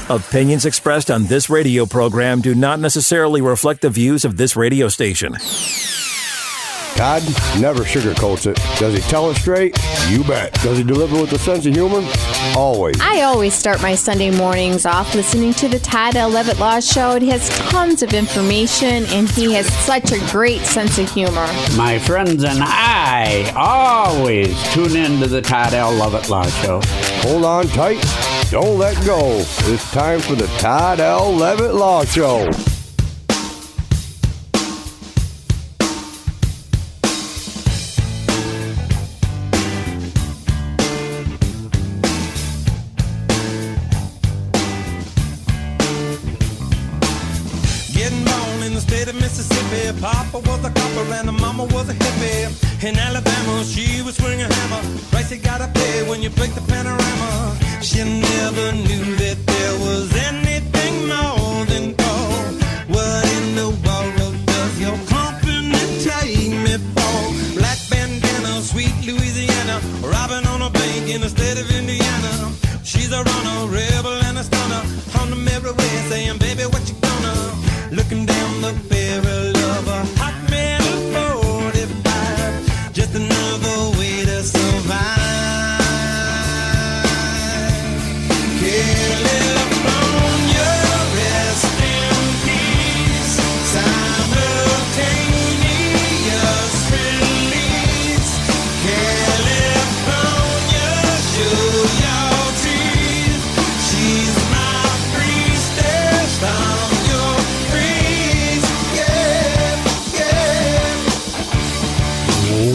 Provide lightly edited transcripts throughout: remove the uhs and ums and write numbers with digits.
Opinions expressed on this radio program do not necessarily reflect the views of this radio station. Todd never sugarcoats it. Does he tell it straight? You bet. Does he deliver with a sense of humor? Always. I always start my Sunday mornings off listening to the Todd L. Levitt Law Show. It has tons of information, and he has such a great sense of humor. My friends and I always tune in to the Todd L. Levitt Law Show. Hold on tight. Don't let go. It's time for the Todd L. Levitt Law Show. Mississippi, Papa was a copper and the mama was a hippie. In Alabama, she was swinging a hammer. Price you gotta pay when you break the panorama. She never knew that there was anything more than gold. What in the world does your company take me for? Black bandana, sweet Louisiana, robbing on a bank in the state of Indiana. She's a runner, rebel and a stunner. On the merry way, saying, baby, what you gonna? Looking down the barrel of a hot metal 45, just another way to survive. California, rest in peace. Simultaneous release. California, show your teeth. She's my priestess.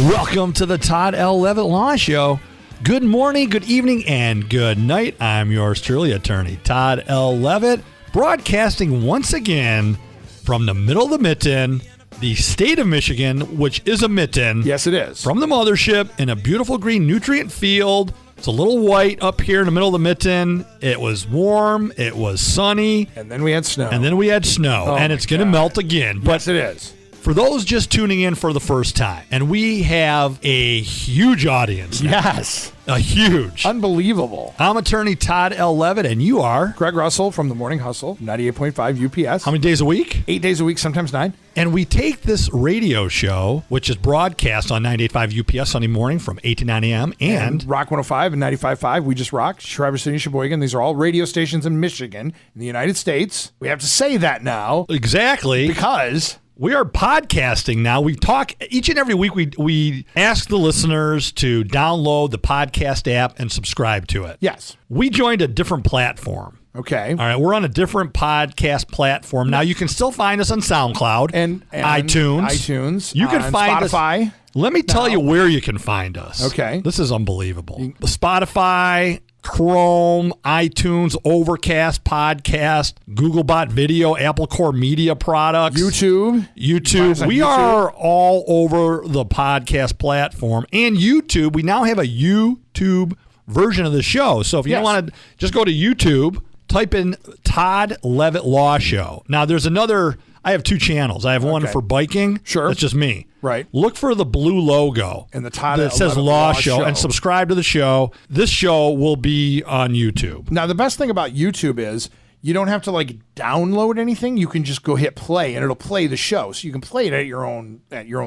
Welcome to the Todd L. Levitt Law Show. Good morning, good evening, and good night. I'm yours truly, attorney Todd L. Levitt, broadcasting once again from the middle of the mitten, the state of Michigan, which is a mitten. Yes, it is. From the mothership in a beautiful green nutrient field. It's a little white up here in the middle of the mitten. It was warm. It was sunny. And then we had snow. Oh, and it's going to melt again. But yes, it is. For those just tuning in for the first time, and we have a huge audience now. Yes. A huge. Unbelievable. I'm attorney Todd L. Levitt, and you are? Greg Russell from the Morning Hustle, 98.5 UPS. How many days a week? 8 days a week, sometimes 9. And we take this radio show, which is broadcast on 98.5 UPS Sunday morning from 8 to 9 a.m. And Rock 105 and 95.5, We Just Rock, Traverse City, Sheboygan. These are all radio stations in Michigan, in the United States. We have to say that now. Exactly. Because we are podcasting now. We talk each and every week. We ask the listeners to download the podcast app and subscribe to it. Yes. We joined a different platform. Okay. All right. We're on a different podcast platform. Now, you can still find us on SoundCloud and iTunes. You can find Spotify. us. Let me tell you where you can find us. Okay. This is unbelievable. Spotify, Chrome, iTunes, Overcast, Podcast, Googlebot Video, Apple Core Media Products. YouTube. We are all over the podcast platform. And YouTube, we now have a YouTube version of the show. So if you don't want to, just go to YouTube, type in Todd Levitt Law Show. Now, there's another, I have 2 channels. I have one for biking. Sure. That's just me. Right. Look for the blue logo. And the Todd that says Law Show. And subscribe to the show. This show will be on YouTube. Now, the best thing about YouTube is you don't have to download anything. You can just go hit play and it'll play the show. So you can play it at your own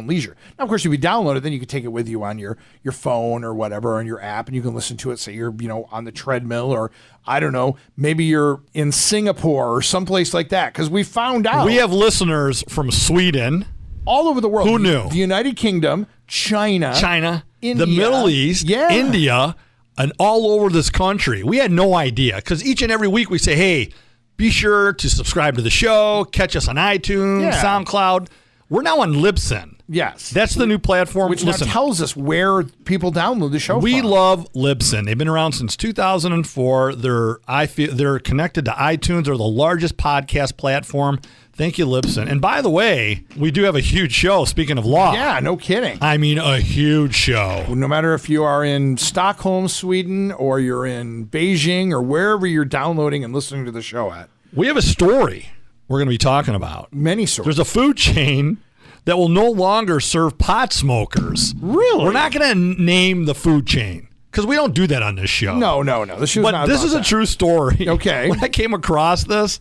leisure. Now, of course, if you download it, then you can take it with you on your phone or whatever, on your app, and you can listen to it. Say you're, on the treadmill, or I don't know, maybe you're in Singapore or someplace like that. Because we found out we have listeners from Sweden, all over the world. Who knew? The United Kingdom, China, India, the Middle East, India, and all over this country. We had no idea, because each and every week we say, hey, be sure to subscribe to the show, catch us on iTunes, SoundCloud. We're now on Libsyn. Yes. That's the new platform. Which now tells us where people download the show We from. love Libsyn. They've been around since 2004. They're connected to iTunes. They're the largest podcast platform. Thank you, Libsyn. And by the way, we do have a huge show, speaking of law. Yeah, no kidding. I mean, a huge show. No matter if you are in Stockholm, Sweden, or you're in Beijing, or wherever you're downloading and listening to the show at. We have a story we're going to be talking about. Many stories. There's a food chain that will no longer serve pot smokers. Really? We're not going to name the food chain. because we don't do that on this show. No. This is a true story. Okay. When I came across this,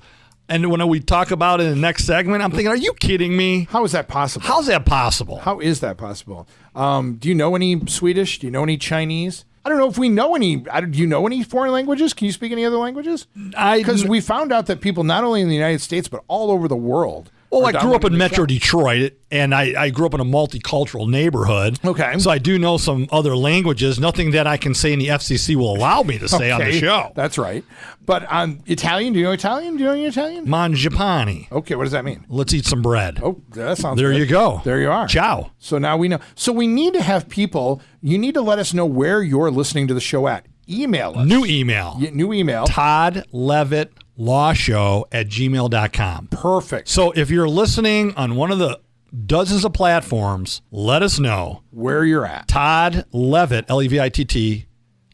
and when we talk about it in the next segment, I'm thinking, are you kidding me? How is that possible? How's that possible? How is that possible? Do you know any Swedish? Do you know any Chinese? I don't know if we know any. Do you know any foreign languages? Can you speak any other languages? Because we found out that people not only in the United States but all over the world. Well, I grew up in Metro Detroit, and I grew up in a multicultural neighborhood. Okay. So I do know some other languages. Nothing that I can say in the FCC will allow me to say on the show. That's right. But Italian, do you know Italian? Do you know any Italian? Mangiapane. Okay, what does that mean? Let's eat some bread. Oh, that sounds There good. you go. There you are. Ciao. So now we know. So we need to have people, you need to let us know where you're listening to the show at. Email us. New email. New email. Todd Levitt lawshow@gmail.com. Perfect. So if you're listening on one of the dozens of platforms, let us know where you're at. Todd Levitt, Levitt,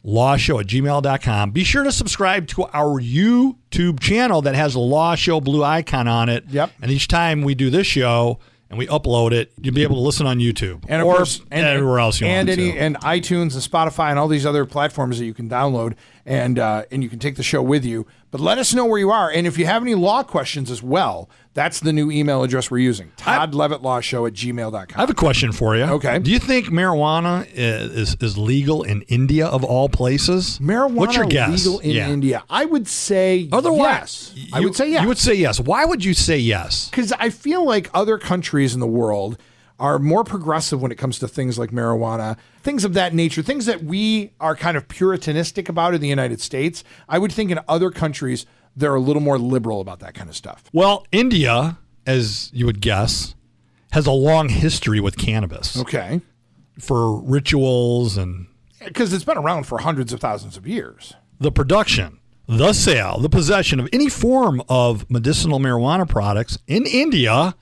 lawshow@gmail.com. Be sure to subscribe to our YouTube channel that has a Law Show blue icon on it. Yep. And each time we do this show and we upload it, you'll be able to listen on YouTube And of course, everywhere else you want to. And iTunes and Spotify and all these other platforms that you can download and you can take the show with you. But let us know where you are. And if you have any law questions as well, that's the new email address we're using. ToddLevittLawShow@gmail.com. I have a question for you. Okay. Do you think marijuana is legal in India of all places? Marijuana What's your guess? legal in India? I would say Otherwise, yes. I would say yes. You would say yes. Why would you say yes? Because I feel like other countries in the world are more progressive when it comes to things like marijuana, things of that nature, things that we are kind of puritanistic about in the United States. I would think in other countries, they're a little more liberal about that kind of stuff. Well, India, as you would guess, has a long history with cannabis. Okay. For rituals and... Because it's been around for hundreds of thousands of years. The production, the sale, the possession of any form of medicinal marijuana products in India...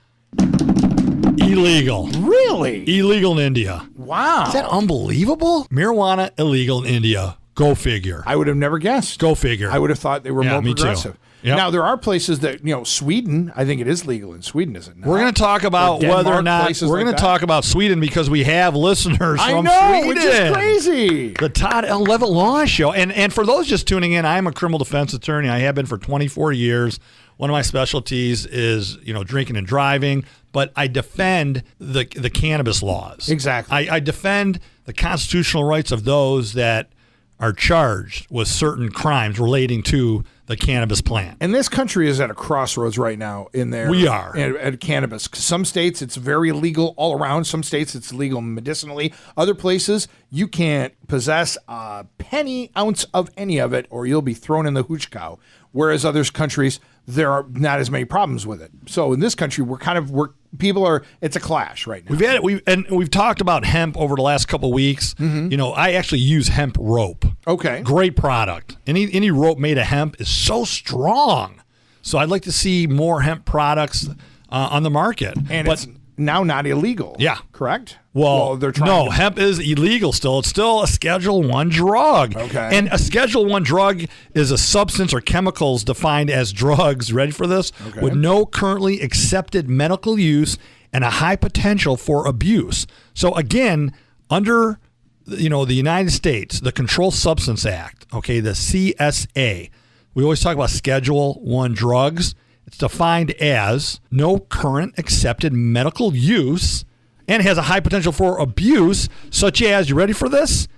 illegal. Really? Illegal in India. Wow. Is that unbelievable? Marijuana illegal in India. Go figure. I would have never guessed. Go figure. I would have thought they were more me too. progressive. Yep. Now, there are places that, Sweden, I think it is legal in Sweden, is it not? We're going to talk about whether or not we're going to talk about Sweden because we have listeners from Sweden. Which is crazy. The Todd L. Levitt Law Show. And for those just tuning in, I'm a criminal defense attorney. I have been for 24 years. One of my specialties is, drinking and driving, but I defend the cannabis laws. Exactly. I defend the constitutional rights of those that are charged with certain crimes relating to the cannabis plant. And this country is at a crossroads right now in there. We are. At cannabis. Some states, it's very legal all around. Some states, it's legal medicinally. Other places, you can't possess a penny ounce of any of it or you'll be thrown in the hooch cow. Whereas other countries, there are not as many problems with it. So in this country, it's a clash right now. We've talked about hemp over the last couple of weeks. Mm-hmm. I actually use hemp rope. Okay. Great product. Any rope made of hemp is so strong. So I'd like to see more hemp products on the market. And it's now not illegal. Yeah. Correct? Well, they're trying hemp is illegal still. It's still a Schedule I drug. Okay. And a Schedule I drug is a substance or chemicals defined as drugs, ready for this, with no currently accepted medical use and a high potential for abuse. So again, under the United States, the Controlled Substance Act, the CSA, we always talk about Schedule I drugs. It's defined as no current accepted medical use and has a high potential for abuse, such as, you ready for this?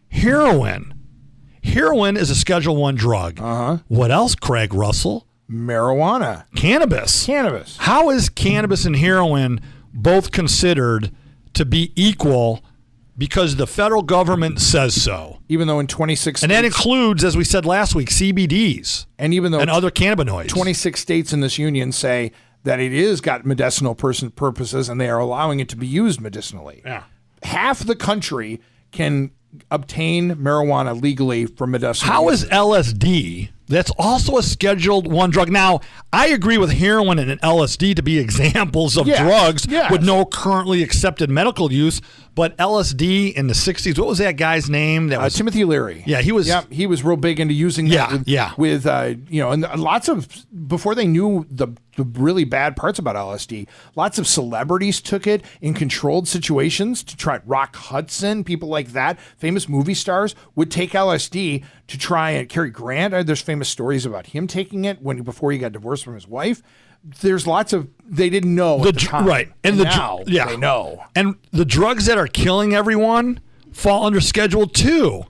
Heroin. Heroin is a Schedule I drug. Uh-huh. What else, Craig Russell? Marijuana. Cannabis. How is cannabis and heroin both considered to be equal because the federal government says so? Even though in 26 states... And that includes, as we said last week, CBDs and even though other cannabinoids. 26 states in this union say that it is got medicinal purposes and they are allowing it to be used medicinally. Yeah. Half the country can obtain marijuana legally for medicinal How use. is LSD, that's also a Scheduled I drug? Now, I agree with heroin and LSD to be examples of drugs with no currently accepted medical use, But LSD in the 60s, what was that guy's name? That was Timothy Leary. Yeah, he was. Yeah, he was real big into using that. With and lots of, before they knew the really bad parts about LSD, lots of celebrities took it in controlled situations to try. Rock Hudson, people like that, famous movie stars would take LSD to try. And Cary Grant, there's famous stories about him taking it before he got divorced from his wife. There's lots of, they didn't know at the time. Right. And now they know. And the drugs that are killing everyone fall under Schedule 2.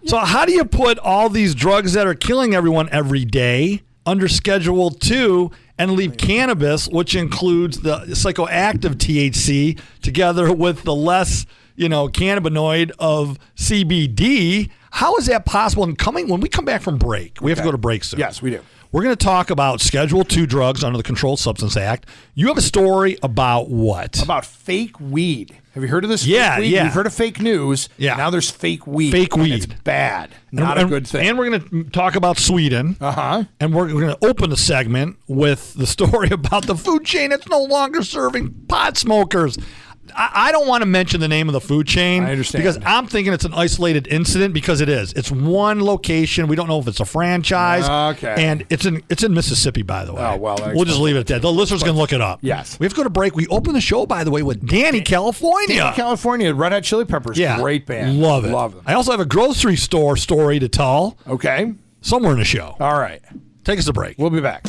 So how do you put all these drugs that are killing everyone every day under Schedule 2 and leave cannabis, which includes the psychoactive THC, together with the less, cannabinoid of CBD? How is that possible? And when we come back from break, we have to go to break soon. Yes, we do. We're going to talk about Schedule 2 drugs under the Controlled Substance Act. You have a story about what? About fake weed. Have you heard of this? Yeah, fake weed? yeah. You've heard of fake news. Yeah. Now there's fake weed. Fake weed. And it's bad. Not a good thing. And we're going to talk about Sweden. Uh-huh. And we're going to open the segment with the story about the food chain that's no longer serving pot smokers. I don't want to mention the name of the food chain. I understand. Because I'm thinking it's an isolated incident, because it is. It's one location. We don't know if it's a franchise. Okay. And it's in Mississippi, by the way. Oh, well. We'll just leave it at that. The listeners can look it up. Yes. We have to go to break. We open the show, by the way, with Danny California. Danny California, Red Hot Chili Peppers. Yeah. Great band. Love it. Love them. I also have a grocery store story to tell. Okay. Somewhere in the show. All right. Take us to break. We'll be back.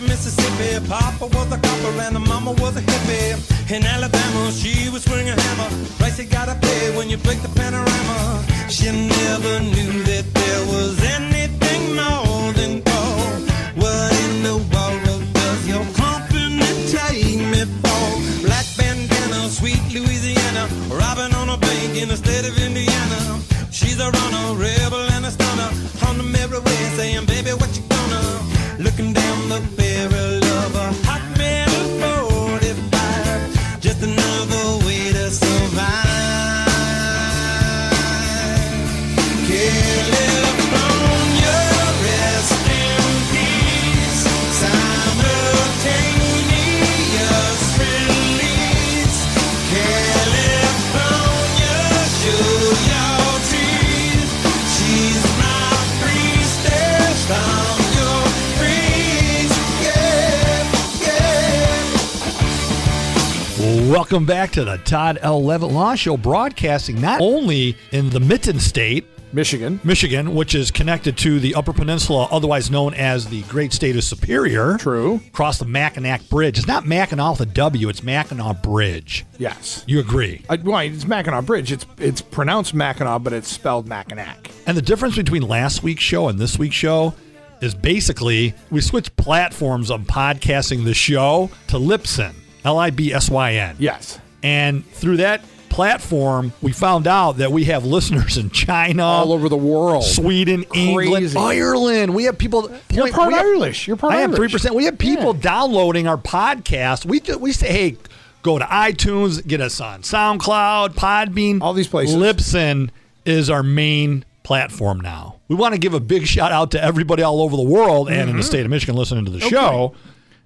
Mississippi, Papa was a copper and the mama was a hippie. In Alabama, she was swinging a hammer. Price you gotta pay when you break the panorama. She never knew that there was anything more than gold. What in the world does your company take me for? Black bandana, sweet Louisiana, robbing on a bank in the state of Indiana. She's a runner, rebel and a stunner. On the merry way, saying, baby, what you gonna? Looking down the barrel of a hot metal 45, just another way to survive. California, rest in peace. Simultaneous release. California, show your teeth. She's my priestess. I'm your priest. Welcome back to the Todd L. Levitt Law Show, broadcasting not only in the Mitten State, Michigan, which is connected to the Upper Peninsula, otherwise known as the Great State of Superior. True. Across the Mackinac Bridge. It's not Mackinac with a W, it's Mackinac Bridge. Yes. You agree? It's Mackinac Bridge. It's pronounced Mackinac, but it's spelled Mackinac. And the difference between last week's show and this week's show is basically we switched platforms of podcasting the show to Libsyn, Libsyn. Yes. And through that platform, we found out that we have listeners in China, all over the world, Sweden, England, Ireland. We have people. You're part Irish. You're part Irish. I am 3%. We have people downloading our podcast. We say, hey, go to iTunes, get us on SoundCloud, Podbean, all these places. Libsyn is our main platform now. We want to give a big shout out to everybody all over the world and in the state of Michigan listening to the show.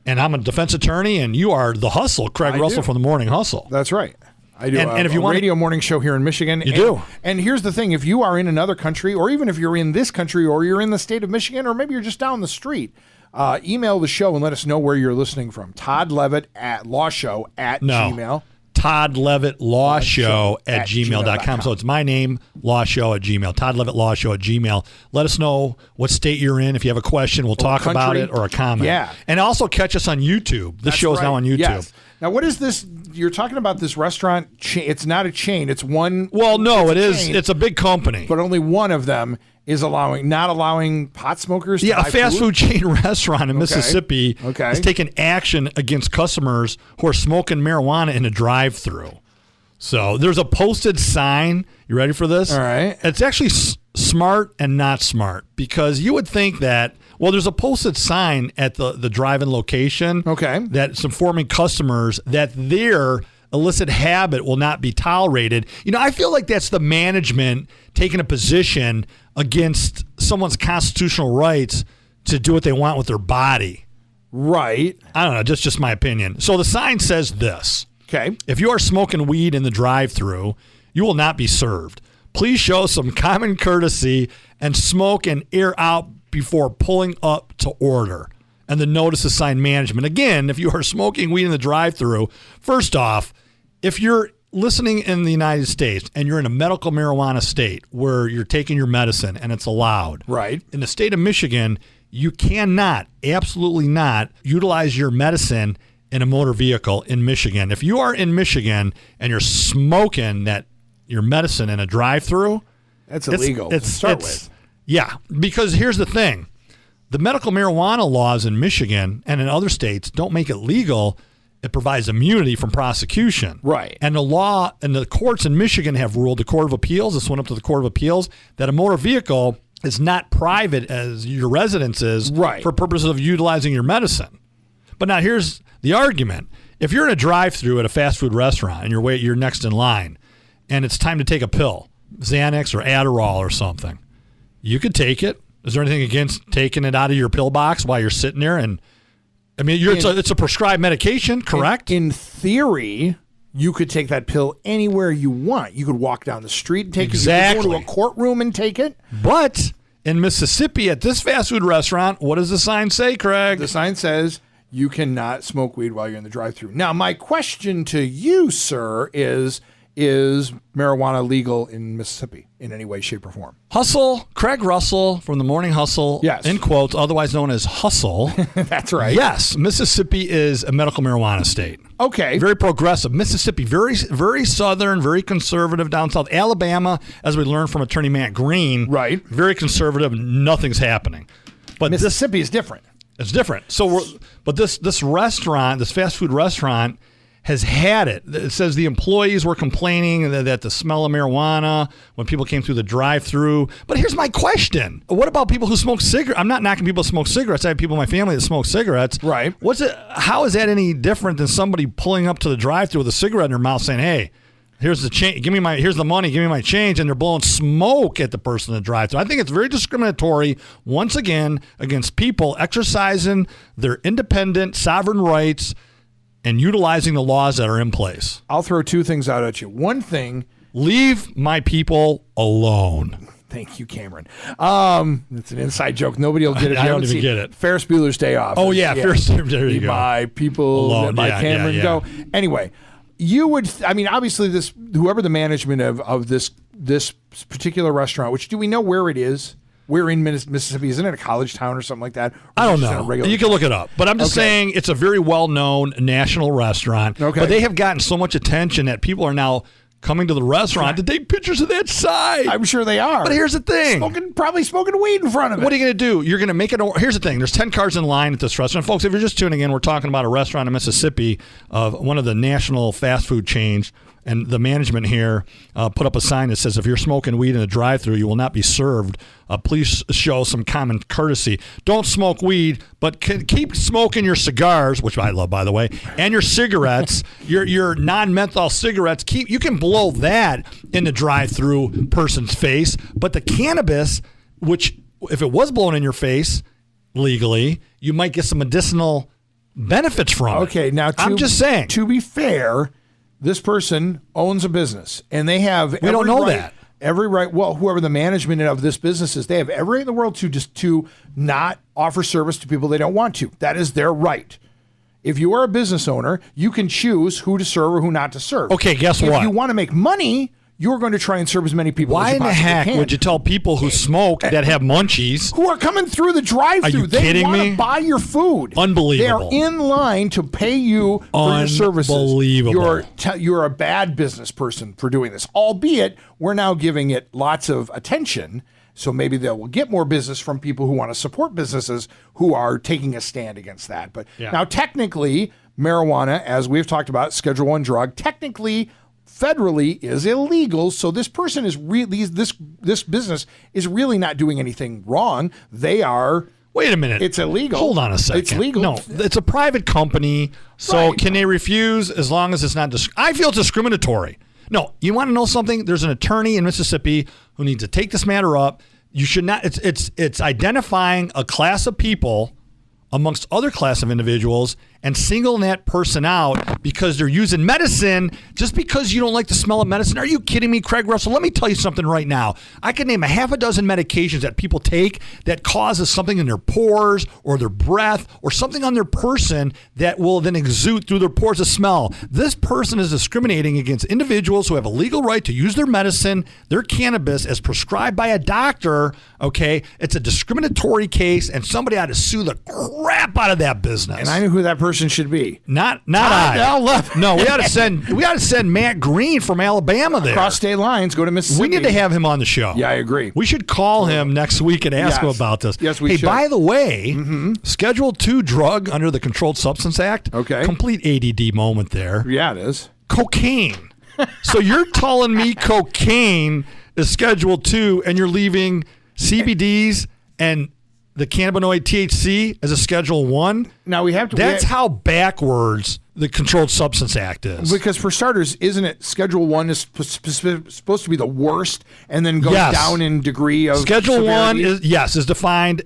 And I'm a defense attorney, and you are the Hustle, Craig Russell from the Morning Hustle. That's right. I do and if you a want radio morning show here in Michigan. You do. And here's the thing. If you are in another country, or even if you're in this country, or you're in the state of Michigan, or maybe you're just down the street, email the show and let us know where you're listening from. Todd Levitt at lawshow at Gmail. Todd Levitt Law Show at gmail.com. So it's my name, Law Show at Gmail. Todd Levitt Law Show at Gmail. Let us know what state you're in. If you have a question, we'll talk about it, or a comment. Yeah. And also catch us on YouTube. This show is now on YouTube. Yes. Now, what is this? You're talking about this restaurant chain. It's not a chain. It's one. Well, no, it is. Chain, it's a big company. But only one of them is not allowing pot smokers to buy a fast food chain restaurant in Mississippi is taking action against customers who are smoking marijuana in a drive-thru. So there's a posted sign. You ready for this? All right. It's actually smart and not smart, because you would think that, well, there's a posted sign at the drive-in location that's informing customers that their illicit habit will not be tolerated. I feel like that's the management taking a position against someone's constitutional rights to do what they want with their body. Right. I don't know, just my opinion. So the sign says this. Okay. If you are smoking weed in the drive-thru, you will not be served. Please show some common courtesy and smoke and air out before pulling up to order. And the notice is signed management. Again, if you are smoking weed in the drive-thru, first off, if you're listening in the United States and you're in a medical marijuana state where you're taking your medicine and it's allowed. Right. In the state of Michigan, you cannot, absolutely not, utilize your medicine in a motor vehicle in Michigan. If you are in Michigan and you're smoking your medicine in a drive-thru, that's illegal to start with. Yeah, because here's the thing. The medical marijuana laws in Michigan and in other states don't make it legal. It provides immunity from prosecution. Right. And the law and the courts in Michigan have ruled, the Court of Appeals, this went up to the Court of Appeals, that a motor vehicle is not private as your residence is for purposes of utilizing your medicine. But now here's the argument. If you're in a drive-thru at a fast food restaurant and you're next in line and it's time to take a pill, Xanax or Adderall or something, you could take it. Is there anything against taking it out of your pill box while you're sitting there? And I mean, it's a prescribed medication, correct? In theory, you could take that pill anywhere you want. You could walk down the street and take it. You could go to a courtroom and take it. But in Mississippi, at this fast food restaurant, what does the sign say, Craig? The sign says you cannot smoke weed while you're in the drive-thru. Now, my question to you, sir, is marijuana legal in Mississippi in any way, shape, or form? Hustle, Craig Russell from the Morning Hustle, yes, in quotes, otherwise known as Hustle. That's right. Yes, Mississippi is a medical marijuana state. Okay. Very progressive. Mississippi, very, very southern, very conservative down south. Alabama, as we learned from Attorney Matt Green, right, very conservative. Nothing's happening. But Mississippi is different. It's different. So, this restaurant, this fast food restaurant, has had it. It says the employees were complaining that the smell of marijuana when people came through the drive-thru. But here's my question. What about people who smoke cigarettes? I'm not knocking people who smoke cigarettes. I have people in my family that smoke cigarettes. Right. How is that any different than somebody pulling up to the drive-thru with a cigarette in their mouth saying, hey, here's the change. Here's the money. Give me my change. And they're blowing smoke at the person in the drive-thru. I think it's very discriminatory, once again, against people exercising their independent sovereign rights and utilizing the laws that are in place. I'll throw two things out at you. One thing, leave my people alone. Thank you, Cameron. It's an inside joke. Nobody will get it. I don't even get it. Ferris Bueller's Day Off. Oh, yeah. Ferris, there you go. My people alone. Let my Cameron go. Anyway, you would, obviously whoever the management of this particular restaurant, which do we know where it is? We're in Mississippi. Isn't it a college town or something like that? I don't know. You can look it up. But I'm just saying it's a very well-known national restaurant. Okay. But they have gotten so much attention that people are now coming to the restaurant to take pictures of that side. I'm sure they are. But here's the thing. Probably smoking weed in front of it. What are you going to do? You're going to make it. Here's the thing. There's 10 cars in line at this restaurant. Folks, if you're just tuning in, we're talking about a restaurant in Mississippi of one of the national fast food chains. And the management here put up a sign that says, if you're smoking weed in a drive-thru, you will not be served. Please show some common courtesy. Don't smoke weed, but keep smoking your cigars, which I love, by the way, and your cigarettes, your non-menthol cigarettes. You can blow that in the drive-thru person's face. But the cannabis, which if it was blown in your face legally, you might get some medicinal benefits from it. Okay, now I'm just saying. To be fair, this person owns a business, and they have we don't know that. Every right. Well, whoever the management of this business is, they have every right in the world to not offer service to people they don't want to. That is their right. If you are a business owner, you can choose who to serve or who not to serve. Okay, guess what? If you want to make money, you're going to try and serve as many people Why as you possibly can. Why in the heck would you tell people who smoke that have munchies? Who are coming through the drive-thru. Are you kidding me? They want to buy your food. Unbelievable. They're in line to pay you for your services. Unbelievable. You're a bad business person for doing this. Albeit, we're now giving it lots of attention, so maybe they will get more business from people who want to support businesses who are taking a stand against that. But now, technically, marijuana, as we've talked about, Schedule I drug, technically, federally is illegal, so this person is really this business is really not doing anything wrong. They are Wait a minute. It's illegal. Hold on a second. It's legal. No, it's a private company. So Right. can they refuse as long as it's not I feel it's discriminatory. No, you want to know something? There's an attorney in Mississippi who needs to take this matter up. You should not. It's identifying a class of people amongst other class of individuals and singling that person out because they're using medicine just because you don't like the smell of medicine. Are you kidding me, Craig Russell? Let me tell you something right now. I can name a half a dozen medications that people take that causes something in their pores or their breath or something on their person that will then exude through their pores a smell. This person is discriminating against individuals who have a legal right to use their medicine, their cannabis, as prescribed by a doctor. Okay, it's a discriminatory case, and somebody ought to sue the crap out of that business. And I know who that person should be. Not I. No, we ought to send Matt Green from Alabama there. Across state lines, go to Mississippi. We need to have him on the show. Yeah, I agree. We should call him next week and ask him about this. Yes, we should. Hey, by the way, Schedule 2 drug under the Controlled Substance Act. Okay. Complete ADD moment there. Yeah, it is. Cocaine. So you're telling me cocaine is Schedule 2 and you're leaving CBDs and the cannabinoid THC as a Schedule 1? Now we have to. That's how backwards the Controlled Substance Act is. Because for starters, isn't it Schedule 1 is supposed to be the worst and then goes down in degree of Schedule severity? 1 is defined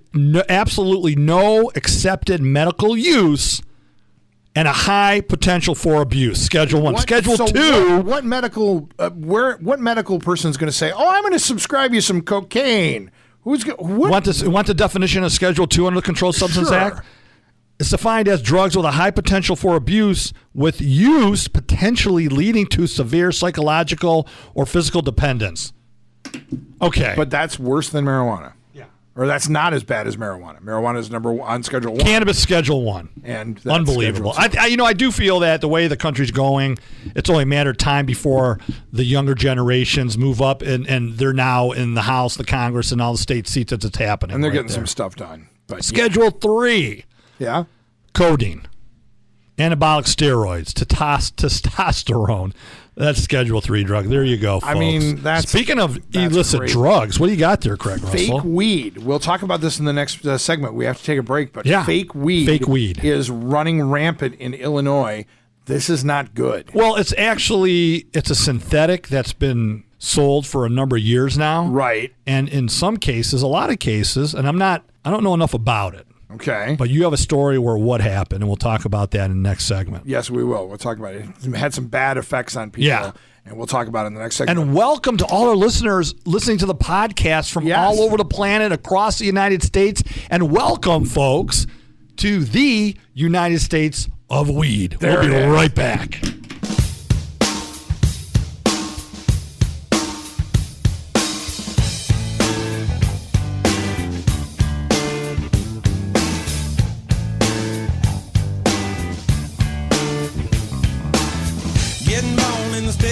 absolutely no accepted medical use and a high potential for abuse. Schedule 1. Schedule 2. What medical person is going to say, "Oh, I'm going to subscribe you some cocaine"? Want the definition of Schedule 2 under the Controlled Substance Act? It's defined as drugs with a high potential for abuse, with use potentially leading to severe psychological or physical dependence. Okay. But that's worse than marijuana. Yeah. Or that's not as bad as marijuana. Marijuana is number 1 on Schedule 1. Cannabis Schedule 1. And that's unbelievable. I do feel that the way the country's going, it's only a matter of time before the younger generations move up and they're now in the House, the Congress, and all the state seats as it's happening. And they're getting some stuff done. But Schedule 3. Yeah. Codeine. Anabolic steroids. Testosterone. That's Schedule 3 drug. There you go, folks. I mean, Speaking of illicit drugs, what do you got there, Craig Russell? Fake weed. We'll talk about this in the next segment. We have to take a break, but fake weed is running rampant in Illinois. This is not good. Well, it's a synthetic that's been sold for a number of years now. Right. And in some cases, a lot of cases, and I don't know enough about it. Okay. But you have a story where what happened, and we'll talk about that in the next segment. Yes, we will. We'll talk about it. It had some bad effects on people. Yeah. And we'll talk about it in the next segment. And welcome to all our listeners listening to the podcast from all over the planet, across the United States. And welcome, folks, to the United States of Weed. We'll be right back.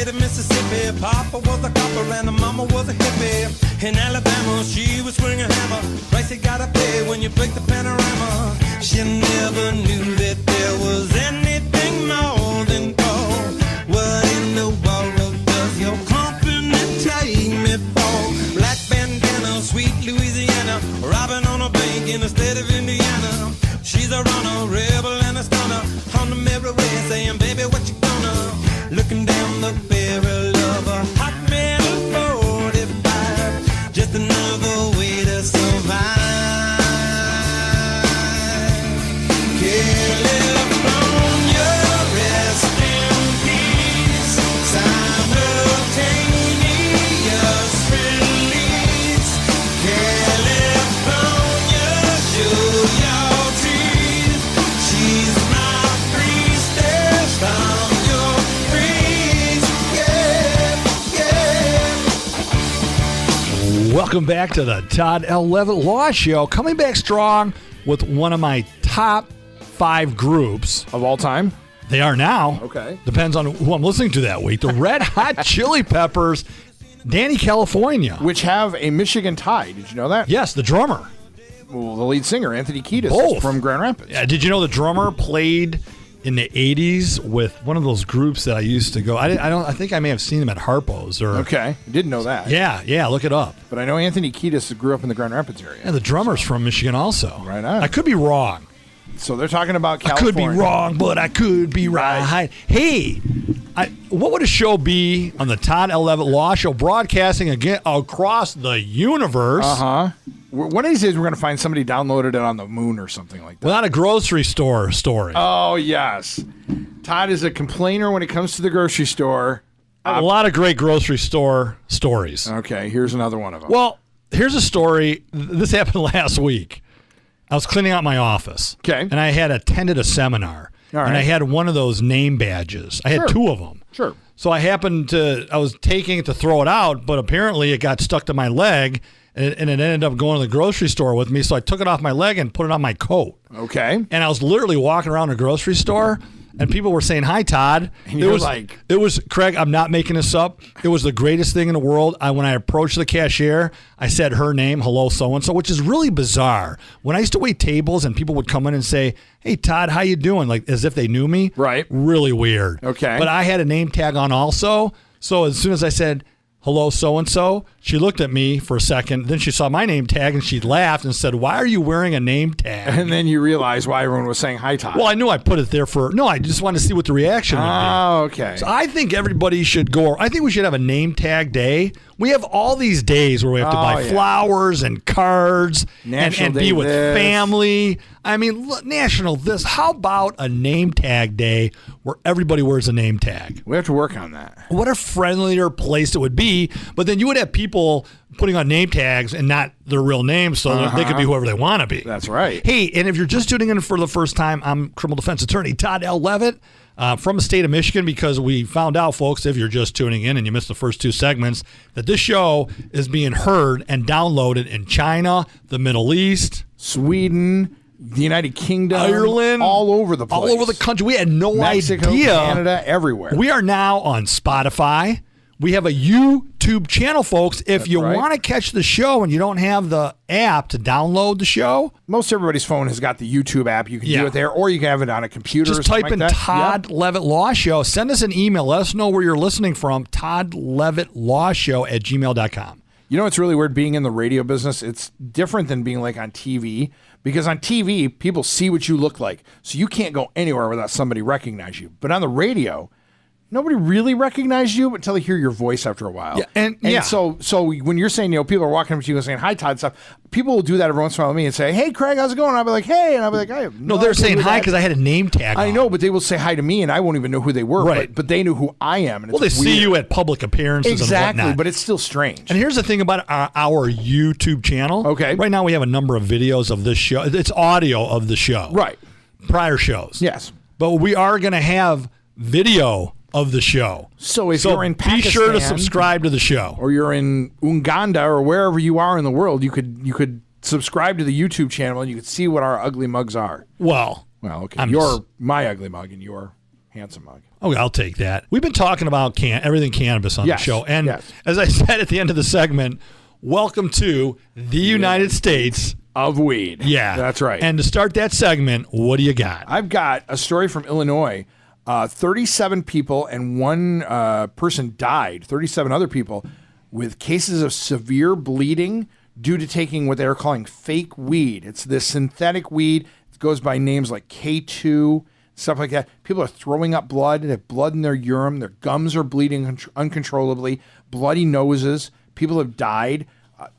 Mississippi, Papa was a copper and the mama was a hippie. In Alabama, she was swinging a hammer. Price you gotta pay when you break the panorama. She never knew that there was anything more than gold. What in the world does your company take me for? Black bandana, sweet Louisiana, robbing on a bank in the state of Indiana. She's a runner, rebel and a stunner. On the mirror way saying, baby, what you gonna? Looking down the barrel of a hot metal 45, just another way to survive. California, rest in peace. Simultaneous release. California, show your teeth. She's my priestess. Welcome back to the Todd L. Levitt Law Show. Coming back strong with one of my top 5 groups. Of all time? They are now. Okay. Depends on who I'm listening to that week. The Red Hot Chili Peppers, Danny California. Which have a Michigan tie. Did you know that? Yes, the drummer. Well, the lead singer, Anthony Kiedis, is from Grand Rapids. Yeah, did you know the drummer played in the 80s with one of those groups that I used to go. I think I may have seen them at Harpo's. Okay. Didn't know that. Yeah, look it up. But I know Anthony Kiedis grew up in the Grand Rapids area. Yeah, the drummer's from Michigan also. Right on. I could be wrong. So they're talking about I California. could be wrong, but I could be right. Hey, what would a show be on the Todd L. Levitt Law Show, broadcasting again across the universe? One of these days, we're going to find somebody downloaded it on the moon or something like that. Without a grocery store story. Oh, yes. Todd is a complainer when it comes to the grocery store. A lot of great grocery store stories. Okay, here's another one of them. Well, here's a story. This happened last week. I was cleaning out my office. Okay. And I had attended a seminar. All right. And I had one of those name badges. I had two of them. Sure. So I was taking it to throw it out, but apparently it got stuck to my leg, and it ended up going to the grocery store with me. So I took it off my leg and put it on my coat. Okay. And I was literally walking around the grocery store, and people were saying, "Hi, Todd." And you're like, it was Craig. I'm not making this up. It was the greatest thing in the world. When I approached the cashier, I said her name, "Hello, so and so," which is really bizarre. When I used to wait tables and people would come in and say, "Hey, Todd, how you doing?" Like as if they knew me. Right. Really weird. Okay. But I had a name tag on also. So as soon as I said, "Hello, so-and-so," she looked at me for a second. Then she saw my name tag and she laughed and said, "Why are you wearing a name tag?" And then you realize why everyone was saying hi, Todd. Well, I knew I put it there I just wanted to see what the reaction would be. Oh, okay. So I think everybody should go. I think we should have a name tag day. We have all these days where we have to buy flowers and cards and be with family. I mean, look, national this. How about a name tag day where everybody wears a name tag? We have to work on that. What a friendlier place it would be. But then you would have people putting on name tags and not their real names, so they could be whoever they want to be. That's right. Hey, and if you're just tuning in for the first time, I'm criminal defense attorney Todd L. Levitt from the state of Michigan, because we found out, folks, if you're just tuning in and you missed the first two segments, that this show is being heard and downloaded in China, the Middle East, Sweden, the United Kingdom, Ireland, all over the place. All over the country. We had no Mexico, idea. Canada, everywhere. We are now on Spotify. We have a YouTube channel, folks. If you want to catch the show and you don't have the app to download the show, most everybody's phone has got the YouTube app. You can do it there, or you can have it on a computer. Just type in Todd Levitt Law Show. Send us an email. Let us know where you're listening from. ToddLevittLawShow@gmail.com. You know, it's really weird being in the radio business. It's different than being like on TV, because on TV, people see what you look like. So you can't go anywhere without somebody recognize you. But on the radio, nobody really recognizes you until they hear your voice after a while. Yeah, So when you're saying, people are walking up to you and saying, "Hi, Todd," stuff, people will do that every once in a while with me and say, "Hey, Craig, how's it going?" And I'll be like, "Hey," and I'll be like, "I have no." They're saying hi because I had a name tag on. I know, but they will say hi to me, and I won't even know who they were. Right. But they knew who I am. And well, they see you at public appearances exactly, and whatnot. but it's still strange. And here's the thing about our YouTube channel. Okay. Right now we have a number of videos of this show. It's audio of the show. Right. Prior shows. Yes. But we are going to have video of the show. So if you're in Pakistan, be sure to subscribe to the show. Or you're in Uganda or wherever you are in the world, you could subscribe to the YouTube channel and you could see what our ugly mugs are. Well, okay. You're my ugly mug and your handsome mug. Okay, I'll take that. We've been talking about everything cannabis on the show. And as I said at the end of the segment, welcome to the United States of weed. Yeah. That's right. And to start that segment, what do you got? I've got a story from Illinois. 37 people and one person died, 37 other people, with cases of severe bleeding due to taking what they're calling fake weed. It's this synthetic weed. It goes by names like K2, stuff like that. People are throwing up blood. They have blood in their urine. Their gums are bleeding uncontrollably, bloody noses. People have died.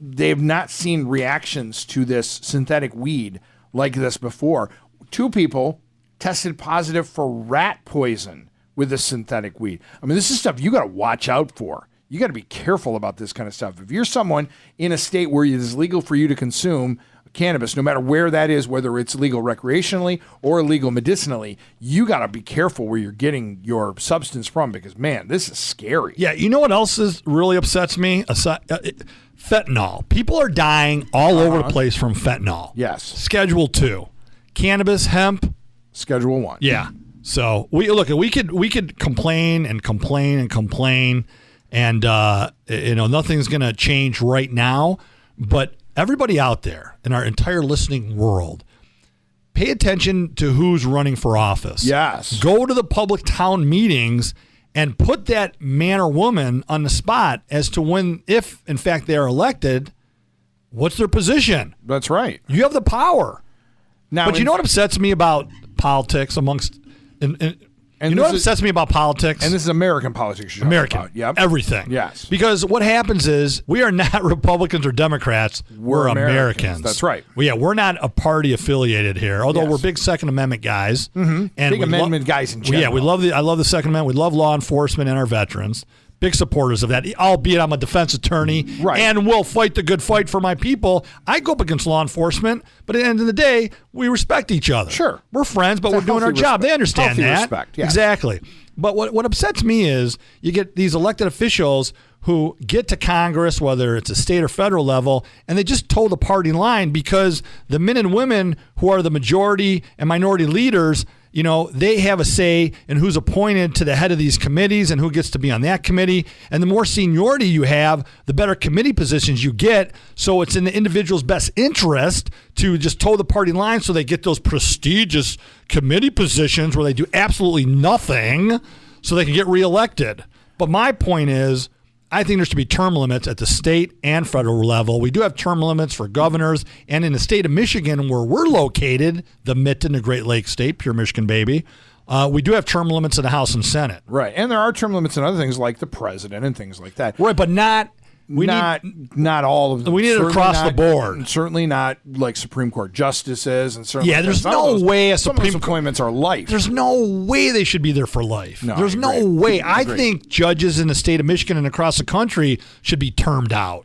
They have not seen reactions to this synthetic weed like this before. 2 people tested positive for rat poison with this synthetic weed. I mean, this is stuff you got to watch out for. You got to be careful about this kind of stuff. If you're someone in a state where it is legal for you to consume cannabis, no matter where that is, whether it's legal recreationally or legal medicinally, you got to be careful where you're getting your substance from, because, man, this is scary. Yeah, you know what else really upsets me? Fentanyl. People are dying all over the place from fentanyl. Yes. Schedule 2. Cannabis, hemp. Schedule 1. Yeah. So we could complain and complain and complain, and nothing's going to change right now. But everybody out there in our entire listening world, pay attention to who's running for office. Yes. Go to the public town meetings and put that man or woman on the spot as to when, if in fact they are elected, what's their position. That's right. You have the power. Now, but you know what upsets me about politics amongst... you know what upsets me about politics? And this is American politics. American. Yep. Everything. Yes. Because what happens is we are not Republicans or Democrats. We're Americans. That's right. We're not a party affiliated here, although Yes. we're big Second Amendment guys. Mm-hmm. And big amendment guys in general. Yeah, I love the Second Amendment. We love law enforcement and our veterans. Big supporters of that, albeit I'm a defense attorney and will fight the good fight for my people. I go up against law enforcement, but at the end of the day, we respect each other. Sure. We're friends, but we're doing our job. They understand that. Respect, yes. Exactly. But what upsets me is you get these elected officials who get to Congress, whether it's a state or federal level, and they just toe the party line because the men and women who are the majority and minority leaders, they have a say in who's appointed to the head of these committees and who gets to be on that committee. And the more seniority you have, the better committee positions you get. So it's in the individual's best interest to just toe the party line so they get those prestigious committee positions where they do absolutely nothing so they can get reelected. But my point is, I think there should be term limits at the state and federal level. We do have term limits for governors, and in the state of Michigan, where we're located, the Mitten, the Great Lakes state, pure Michigan baby, we do have term limits in the House and Senate. Right, and there are term limits in other things like the president and things like that. Right, but not all of them. We need it across the board. Certainly not like Supreme Court justices and certainly. Yeah, there's no way some of those appointments are life. There's no way they should be there for life. No, there's no way. I think judges in the state of Michigan and across the country should be termed out.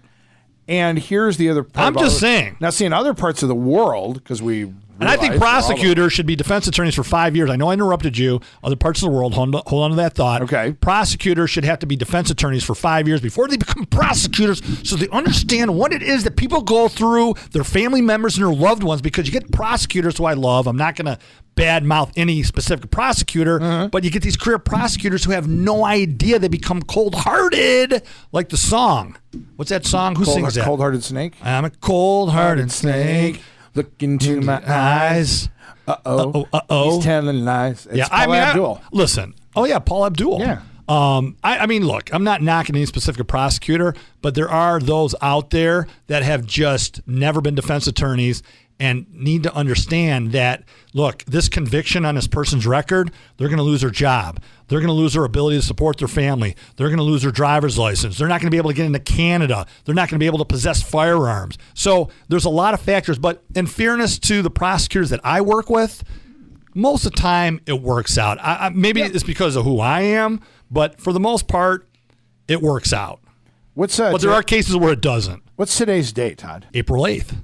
And here's the other part. I'm just saying. Now, see, in other parts of the world, because we. And I think prosecutors should be defense attorneys for 5 years. I know I interrupted you. Other parts of the world, hold on to that thought. Okay. Prosecutors should have to be defense attorneys for 5 years before they become prosecutors so they understand what it is that people go through, their family members and their loved ones, because you get prosecutors who I love. I'm not going to badmouth any specific prosecutor, but you get these career prosecutors who have no idea. They become cold-hearted, like the song. What's that song? Who sings that? Cold-hearted snake? I'm a cold-hearted snake. Look into my eyes. Uh-oh. He's telling lies. It's Paul Abdul. Listen. Oh, yeah, Paul Abdul. Yeah. I mean, look, I'm not knocking any specific prosecutor, but there are those out there that have just never been defense attorneys and need to understand that, look, this conviction on this person's record, they're going to lose their job. They're going to lose their ability to support their family. They're going to lose their driver's license. They're not going to be able to get into Canada. They're not going to be able to possess firearms. So there's a lot of factors. But in fairness to the prosecutors that I work with, most of the time it works out. Maybe it's because of who I am, but for the most part, it works out. But there are cases where it doesn't. What's today's date, Todd? April 8th.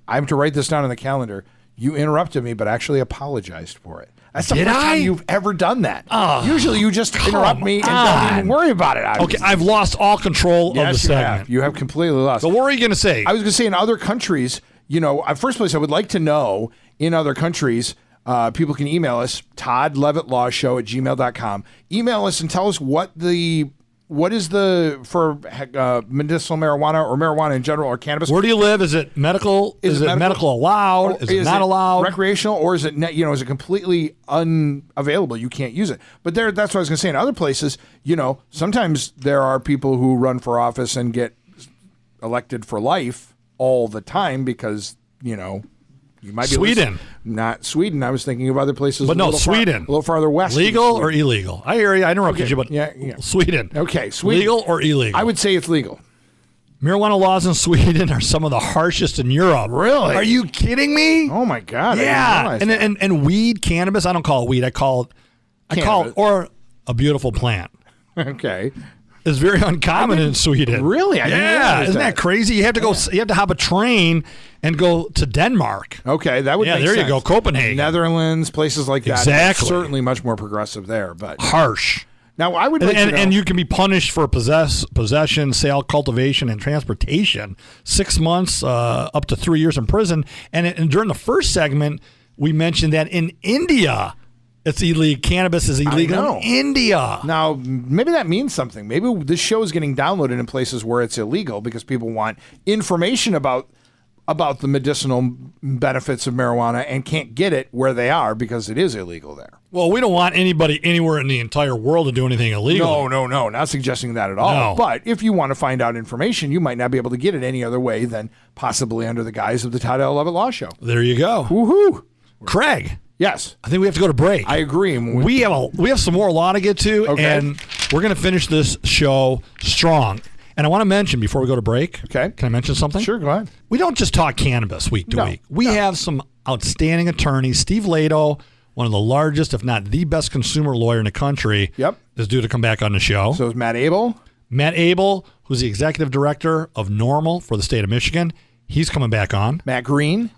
I have to write this down on the calendar. You interrupted me, but actually apologized for it. That's the Did first I? time you've ever done that. Usually you just Come interrupt me and don't even worry about it. Okay, I've lost all control of the segment. You have completely lost. So what were you going to say? I was going to say in other countries, first place I would like to know in other countries, people can email us, toddlevittlawshow@gmail.com. Email us and tell us what is the for medicinal marijuana or marijuana in general or cannabis. Where do you live? Is it medical? Is it medical allowed? Is it not allowed? Recreational, or is it is it completely unavailable? You can't use it. But that's what I was going to say. In other places, sometimes there are people who run for office and get elected for life all the time because you might be Sweden. Not Sweden. I was thinking of other places. But no, Sweden. A little farther west. Legal or illegal? I hear you. I interrupted you, but Sweden. Okay, Sweden. Legal or illegal? I would say it's legal. Marijuana laws in Sweden are some of the harshest in Europe. Really? Are you kidding me? Oh my God! Yeah. And weed, cannabis. I don't call it weed. I call it or a beautiful plant. Okay. Is very uncommon in Sweden. Really? I didn't realize isn't that crazy? You have to go. You have to hop a train and go to Denmark. Okay, that would make there sense. you go, Copenhagen, Netherlands, places like that. Exactly. Certainly much more progressive there, but harsh. Now I would and you can be punished for possession, sale, cultivation, and transportation. 6 months up to 3 years in prison. And during the first segment, we mentioned that in India, it's illegal. Cannabis is illegal in India. Now, maybe that means something. Maybe this show is getting downloaded in places where it's illegal because people want information about about the medicinal benefits of marijuana and can't get it where they are because it is illegal there. Well, we don't want anybody anywhere in the entire world to do anything illegal. No, not suggesting that at all. No. But if you want to find out information, you might not be able to get it any other way than possibly under the guise of the Todd L. Levitt Law Show. There you go. Woohoo! Craig. Yes. I think we have to go to break. I agree. We have some more law to get to, Okay. and we're going to finish this show strong. And I want to mention before we go to break. Okay. Can I mention something? Sure, go ahead. We don't just talk cannabis week to week. We have some outstanding attorneys. Steve Lato, one of the largest, if not the best consumer lawyer in the country, is due to come back on the show. So is Matt Abel. Matt Abel, who's the executive director of NORML for the state of Michigan, he's coming back on. Matt Green,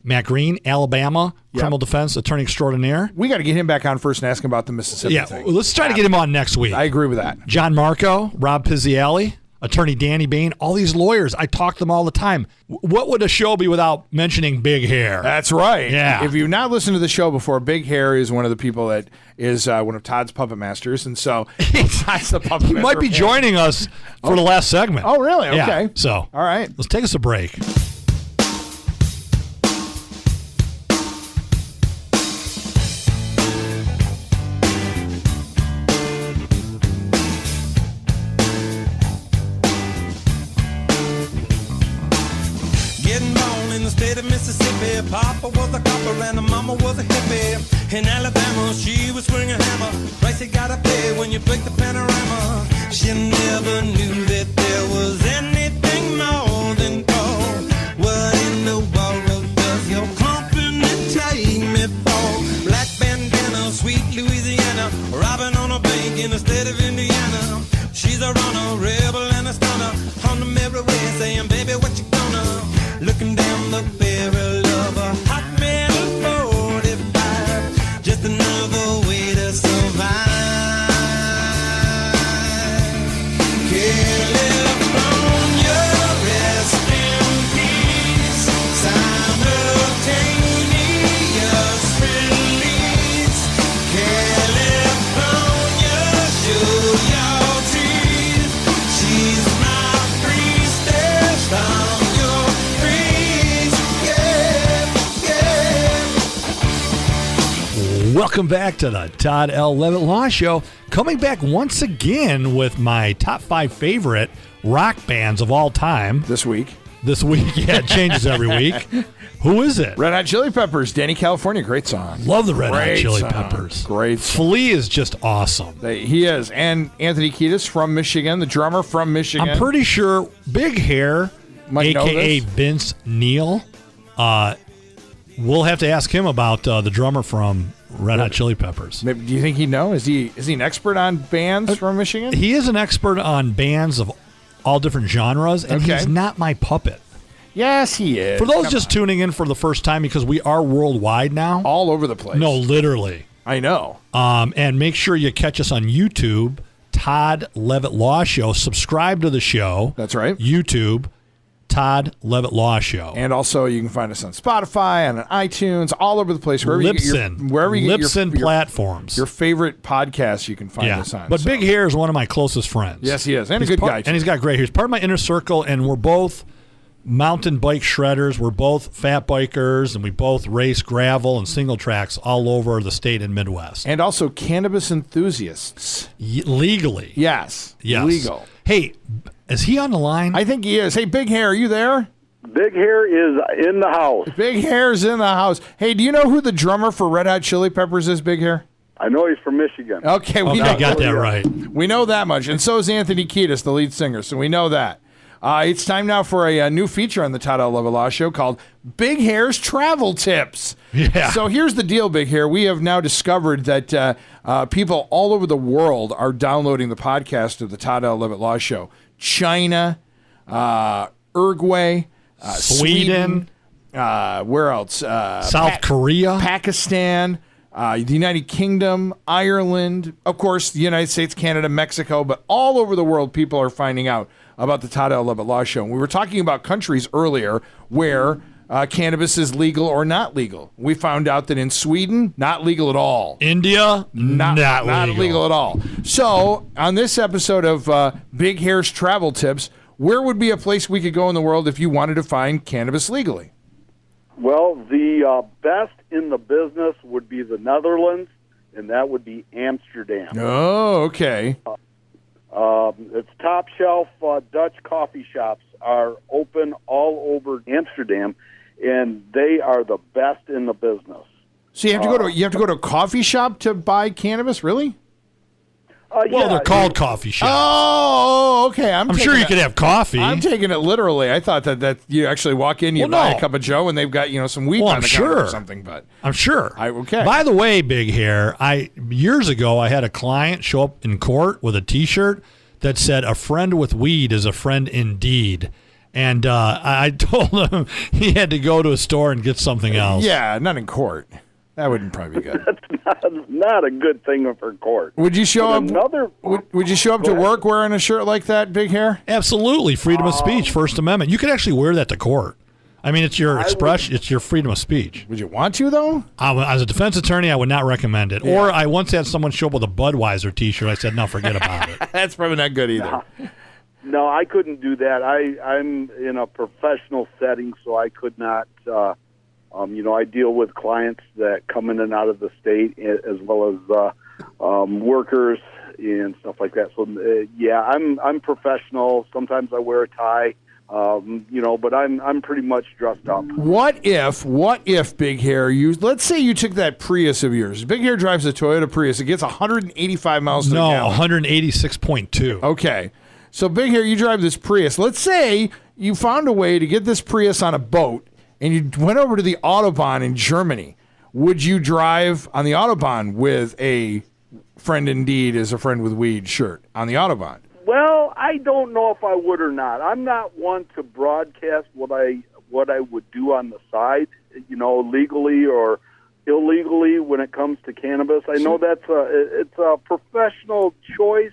Alabama, criminal defense attorney extraordinaire. We got to get him back on first and ask him about the Mississippi thing. Let's try to get him on next week. I agree with that. John Marco, Rob Pizziali, attorney Danny Bain, all these lawyers. I talk to them all the time. What would a show be without mentioning Big Hair? That's right. Yeah. If you've not listened to the show before, Big Hair is one of the people that is one of Todd's puppet masters, and so Todd's the puppet He master. might be joining us for the last segment. Oh, really? Yeah. Okay. So, all right. Let's take us a break. Mississippi, Papa was a copper and the mama was a hippie. In Alabama, she was swinging a hammer. Price you gotta pay when you break the panorama. She never knew that there was anything more than gold. What in the world does your company take me for? Black bandana, sweet Louisiana, robbing on a bank in the state of Indiana. She's a runner, rebel and a stunner. On the merry way, saying, baby, what you gonna? Looking down the barrel of a hot metal 45, just another way to survive. California, rest in peace. Simultaneous release. California, show your teeth. She's my priestess. I'm your Welcome back to the Todd L. Levitt Law Show. Coming back once again with my top 5 favorite rock bands of all time. This week, yeah, it changes every week. Who is it? Red Hot Chili Peppers, Danny California, great song. Love the Red Hot Great Chili song. Peppers. Great song. Flea is just awesome. He is. And Anthony Kiedis from Michigan, the drummer from Michigan. I'm pretty sure Big Hair, Might know a.k.a. this. Vince Neil, we'll have to ask him about the drummer from Red Hot Chili Peppers. Maybe, do you think he'd know? Is he an expert on bands from Michigan? He is an expert on bands of all different genres, and he's not my puppet. Yes, he is. For those just tuning in for the first time, because we are worldwide now. All over the place. No, literally. I know. And make sure you catch us on YouTube, Todd Levitt Law Show. Subscribe to the show. That's right. YouTube, Todd Levitt Law Show. And also, you can find us on Spotify and on iTunes, all over the place. Wherever Libsyn. you get your platforms. Your favorite podcast, you can find us on. But Big Hair is one of my closest friends. Yes, he is. And a good guy, too. And he's got great hair. He's part of my inner circle, and we're both mountain bike shredders. We're both fat bikers, and we both race gravel and single tracks all over the state and Midwest. And also cannabis enthusiasts. Legally. Yes. Legal. Hey, is he on the line? I think he is. Hey, Big Hair, are you there? Big Hair is in the house. Big Hair's in the house. Hey, do you know who the drummer for Red Hot Chili Peppers is, Big Hair? I know he's from Michigan. Okay, we I got that right. We know that much. And so is Anthony Kiedis, the lead singer, so we know that. It's time now for a new feature on the Todd L. Levitt Law Show called Big Hair's Travel Tips. Yeah. So here's the deal, Big Hair. We have now discovered that people all over the world are downloading the podcast of the Todd L. Levitt Law Show. China, Uruguay, Sweden, where else? South Korea, Pakistan, the United Kingdom, Ireland, of course, the United States, Canada, Mexico, but all over the world, people are finding out about the Todd L. Levitt Law Show. And we were talking about countries earlier where cannabis is legal or not legal. We found out that in Sweden, not legal at all. India, not legal at all. So, on this episode of Big Hair's Travel Tips, where would be a place we could go in the world if you wanted to find cannabis legally? Well, the best in the business would be the Netherlands, and that would be Amsterdam. Oh, okay. It's top shelf Dutch coffee shops are open all over Amsterdam, and they are the best in the business. So you have to go to a coffee shop to buy cannabis, really? Well, they're called coffee shops. Oh, okay. I'm sure you could have coffee. I'm taking it literally. I thought that you actually walk in, you buy a cup of Joe, and they've got some weed on the counter or something. But I'm sure. Okay. By the way, Big Hair, years ago I had a client show up in court with a T-shirt that said, "A friend with weed is a friend indeed." And I told him he had to go to a store and get something else. Yeah, not in court. That wouldn't probably be good. That's not a good thing for court. Would you show up? Would you show up to work wearing a shirt like that, Big Hair? Absolutely, freedom of speech, First Amendment. You could actually wear that to court. I mean, it's your expression. It's your freedom of speech. Would you want to though? As a defense attorney, I would not recommend it. Yeah. Or I once had someone show up with a Budweiser T-shirt. I said, no, forget about it. That's probably not good either. No, I couldn't do that. I'm in a professional setting, so I could not. I deal with clients that come in and out of the state, as well as workers and stuff like that. So, I'm professional. Sometimes I wear a tie, but I'm pretty much dressed up. What if Big Hair, let's say you took that Prius of yours. Big Hair drives a Toyota Prius. It gets 185 miles to the gallon. 186.2. Okay. So, Big Hair, you drive this Prius. Let's say you found a way to get this Prius on a boat, and you went over to the Autobahn in Germany. Would you drive on the Autobahn with a friend indeed is a friend with weed shirt on the Autobahn? Well, I don't know if I would or not. I'm not one to broadcast what I would do on the side, legally or illegally when it comes to cannabis. I know it's a professional choice.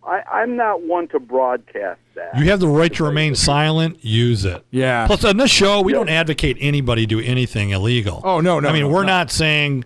I'm not one to broadcast that. You have the right to remain silent. Use it. Yeah. Plus, on this show, we don't advocate anybody do anything illegal. Oh, no. I mean, we're not saying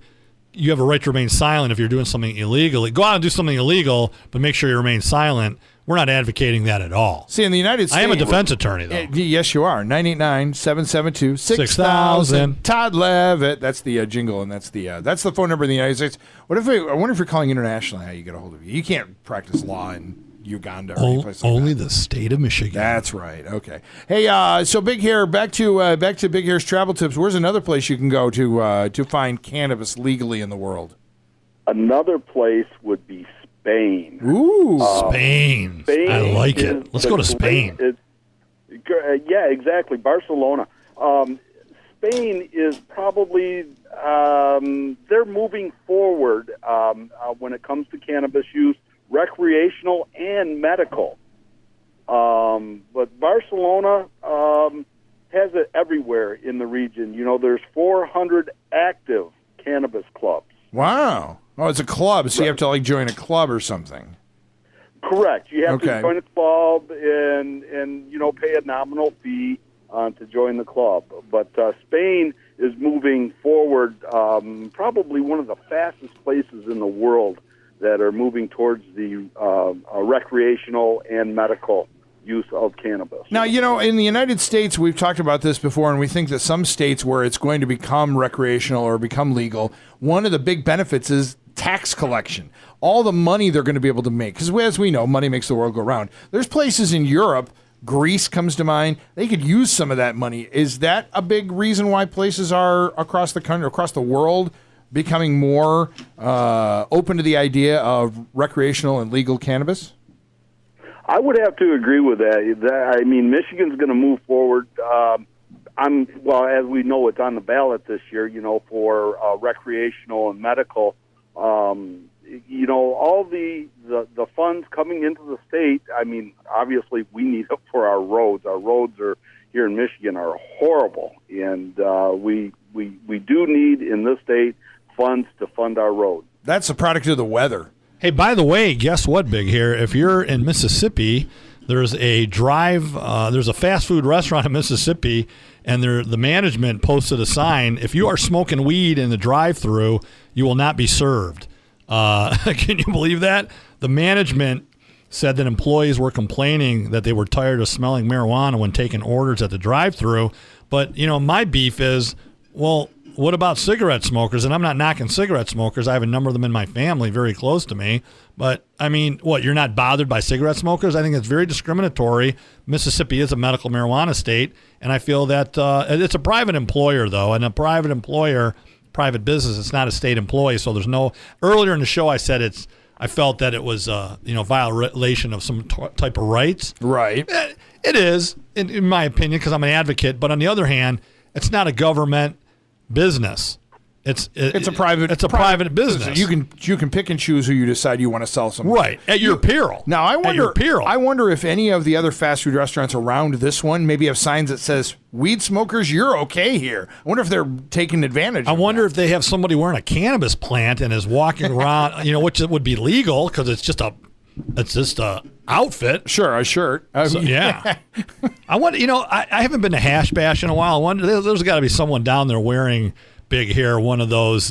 you have a right to remain silent if you're doing something illegally. Go out and do something illegal, but make sure you remain silent. We're not advocating that at all. See, in the United States... I am a defense attorney, though. Yes, you are. 989-772-6000. Todd Levitt. That's the jingle, and that's the phone number in the United States. I wonder if you're calling internationally, how you get a hold of you. You can't practice law in Uganda or any place like only that. The state of Michigan. That's right. Okay. Hey, so Big Hair, back to Big Hair's travel tips. Where's another place you can go to find cannabis legally in the world? Another place would be Spain. Ooh, Spain. I like it. Let's go to Spain. Yeah, exactly. Barcelona. Spain is probably they're moving forward when it comes to cannabis use, recreational and medical. But Barcelona has it everywhere in the region. There's 400 active cannabis clubs. Wow. Oh, it's a club, so you have to join a club or something. Correct. You have to join a club and pay a nominal fee to join the club. But Spain is moving forward, probably one of the fastest places in the world that are moving towards the recreational and medical use of cannabis. Now, in the United States, we've talked about this before, and we think that some states where it's going to become recreational or become legal, one of the big benefits is tax collection. All the money they're going to be able to make. Because as we know, money makes the world go round. There's places in Europe, Greece comes to mind, they could use some of that money. Is that a big reason why places are across the country, across the world, becoming more open to the idea of recreational and legal cannabis? I would have to agree with that. I mean, Michigan's going to move forward. As we know, it's on the ballot this year, for recreational and medical. All the funds coming into the state, I mean, obviously we need it for our roads. Our roads here in Michigan are horrible, and we do need in this state funds to fund our roads. That's a product of the weather. Hey, by the way, guess what, Big Hair? If you're in Mississippi, there's a fast food restaurant in Mississippi, and the management posted a sign: if you are smoking weed in the drive-thru, you will not be served. Can you believe that? The management said that employees were complaining that they were tired of smelling marijuana when taking orders at the drive-thru. But, my beef is, Well, what about cigarette smokers? And I'm not knocking cigarette smokers. I have a number of them in my family very close to me. But, I mean, what, you're not bothered by cigarette smokers? I think it's very discriminatory. Mississippi is a medical marijuana state, and I feel that it's a private employer, though, and a private employer, private business, it's not a state employee, so there's no – earlier in the show I said I felt that it was violation of some type of rights. Right. It is, in my opinion, because I'm an advocate. But on the other hand, it's not a government business. It's a private business. You can pick and choose who you decide you want to sell something. Right, at your peril. Now I wonder if any of the other fast food restaurants around this one maybe have signs that says weed smokers, you're okay here. I wonder if they're taking advantage. I wonder if they have somebody wearing a cannabis plant and is walking around, which would be legal because it's just a outfit. Sure, a shirt. Yeah. I wonder. I haven't been to Hash Bash in a while. I wonder there's got to be someone down there wearing big hair, one of those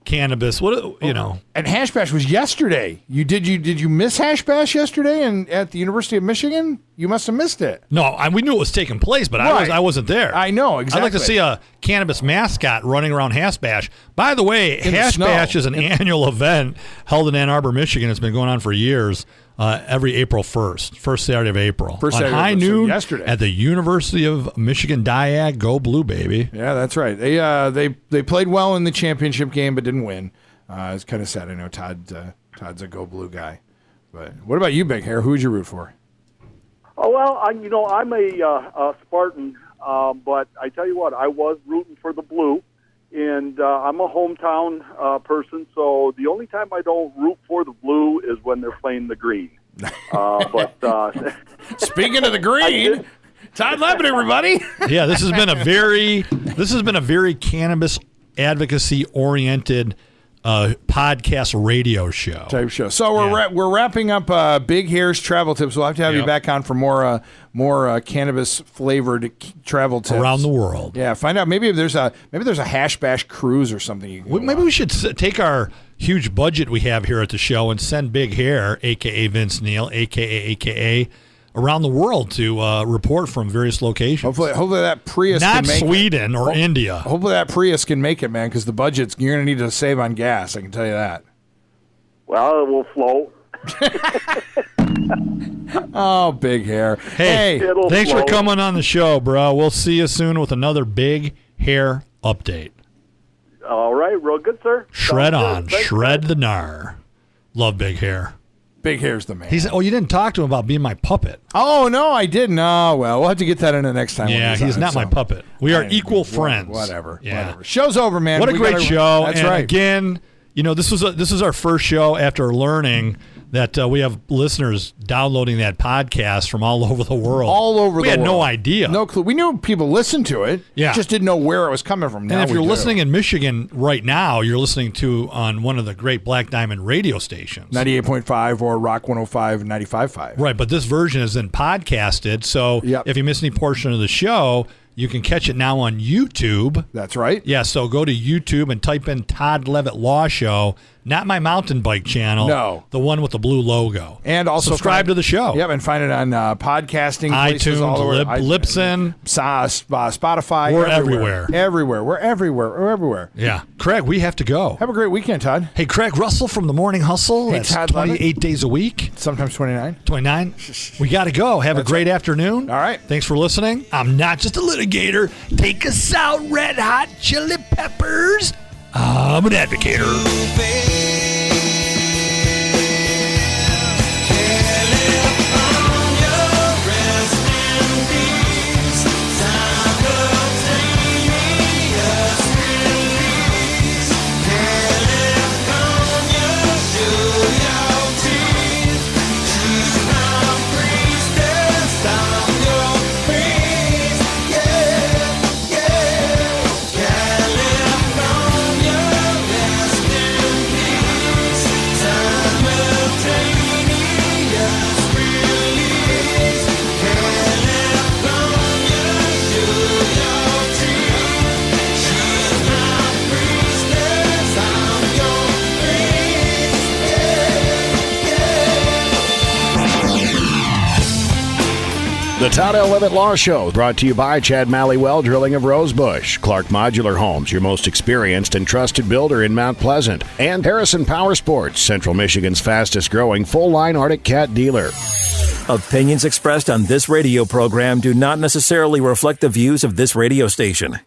cannabis. And Hash Bash was yesterday. Did you miss Hash Bash yesterday and at the University of Michigan? You must have missed it. No, we knew it was taking place, but right. I wasn't there. I know, exactly. I'd like to see a cannabis mascot running around Hash Bash. By the way, Hash Bash is an annual event held in Ann Arbor, Michigan. It's been going on for years. Every April 1st, first Saturday of April. First on Saturday high noon yesterday. At the University of Michigan Diag. Go Blue, baby. Yeah, that's right. They played well in the championship game but didn't win. It's kind of sad. I know Todd's a Go Blue guy. But what about you, Big Hair? Who'd you root for? Oh, well, I'm a Spartan, but I tell you what, I was rooting for the Blue. And I'm a hometown person, so the only time I don't root for the Blue is when they're playing the green. But speaking of the green, Todd Levitt, everybody. Yeah, this has been a very cannabis advocacy oriented podcast radio show type show. So we're wrapping up Big Hair's travel tips. We'll have to have you back on for more cannabis flavored travel tips around the world. Yeah, find out maybe there's a Hash Bash cruise or something. Maybe we should take our huge budget we have here at the show and send Big Hair, aka Vince Neil, aka around the world to report from various locations. Hopefully that Prius not can make Sweden it. Or India. Hopefully that Prius can make it, man, because the budget's you're going to need to save on gas. I can tell you that. Well, it will float. Oh, Big Hair. Hey, thanks for coming on the show, bro. We'll see you soon with another Big Hair update. All right, real good, sir. Shred on. Shred the gnar. Love Big Hair. Big Hair's the man. You didn't talk to him about being my puppet. Oh, no, I didn't. Oh, well, we'll have to get that in the next time. Yeah, he's not my puppet. We are equal friends. Whatever. Yeah. Show's over, man. What a great show. That's and right. Again, this is our first show after learning that we have listeners downloading that podcast from all over the world. All over the world. We had no idea. No clue. We knew people listened to it. Yeah. Just didn't know where it was coming from. And if you're listening in Michigan right now, you're listening to on one of the great Black Diamond radio stations. 98.5 or Rock 105 and 95.5. Right, but this version is then podcasted. So if you miss any portion of the show, you can catch it now on YouTube. That's right. Yeah, so go to YouTube and type in Todd Levitt Law Show, not my mountain bike channel. No. The one with the blue logo. And also subscribe to the show. Yep, and find it on podcasting. iTunes, Libsyn, Spotify. We're everywhere. Everywhere. We're everywhere. Yeah. Craig, we have to go. Have a great weekend, Todd. Hey, Craig Russell from the Morning Hustle. Hey, That's Todd 28 Levitt. days a week. Sometimes 29. 29. We got to go. Have a great afternoon. All right. Thanks for listening. I'm not just a litigator. Take us out, Red Hot Chili Peppers. I'm an advocator. The Todd L. Levitt Law Show, brought to you by Chad Malley Well Drilling of Rosebush, Clark Modular Homes, your most experienced and trusted builder in Mount Pleasant, and Harrison Power Sports, Central Michigan's fastest-growing full-line Arctic Cat dealer. Opinions expressed on this radio program do not necessarily reflect the views of this radio station.